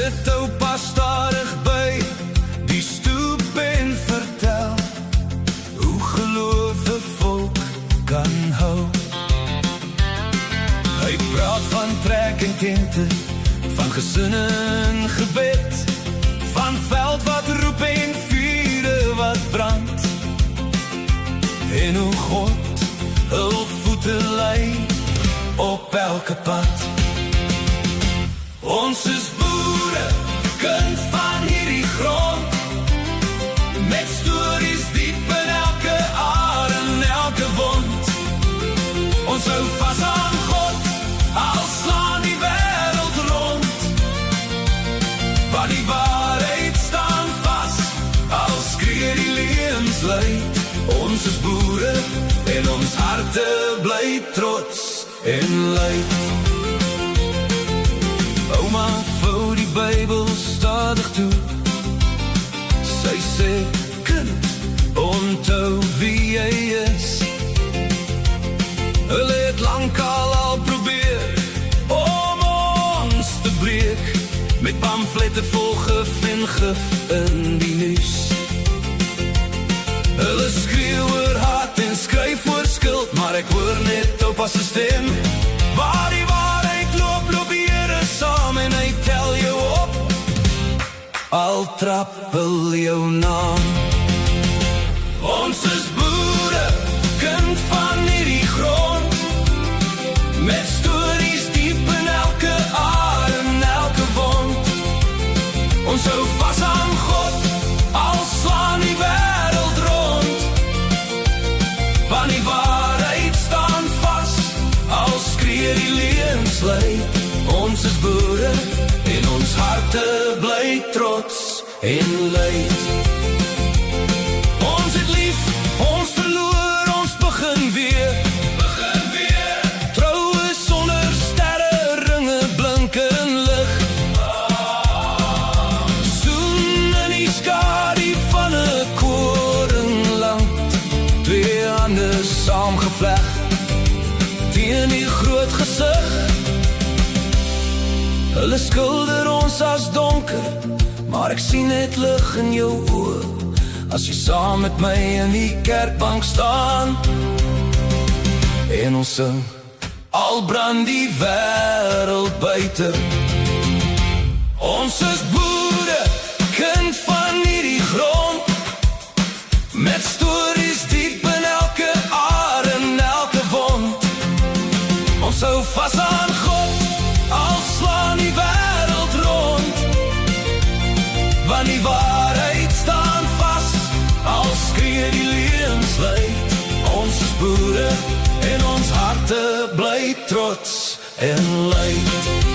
sit oupa stadig by die stoep en vertel hoe geloof 'n volk kan hou. Hy praat van trek en tente, van gesinne en gebed, van veld wat roep en vure wat brand, en hoe God hul voete lei op elke pad. Ons is boere, kind van hierdie grond, met stories diep in elke aar en elke wond. Ons hou vas aan God, al slaan die wêreld rond, want die waarheid staan vas, al skree die lewensluid. Ons is boere en ons harte bly trots en luid. Ouma vou die Bybel stadig toe. Sy sê, kind, onthou wie jy is. Hulle het lankal al probeer om ons te breek, met pamflette vol gif en gif in die nuus. Hulle skreeuw oor haat en skryf oor skuld, maar ek hoor net oupa se stem. Waar die waarheid loop, loop die Here saam en hy tel jou op, al trappel jou naam. Ons is boere, kind van hierdie grond, met stories diep in elke aar en elke wond. Ons hou vas aan God, al slaan die wêreld rond, want die waarheid staan vas, al skree die lewensluid. Ons is boere en ons harte bly trots en luid. Ons het lief, ons verloor, ons begin weer. Troue sonder sterre, ringe blink in lig. Soen in die skadu van 'n koringland, twee hande saamgevleg teen die groot gesig. Hulle skilder ons as donker, maar ek sien net lig in jou oë, as jy saam met my in die kerkbank staan, en ons sing, al brand die wêreld buite. Ons is boere, kind van hierdie grond, met stories diep in elke aar en elke wond. Ons hou vas aan God, al slaan die wêreld rond, want die waarheid staan vas, al skree die lewensluid. Ons is boere en ons harte bly trots en luid.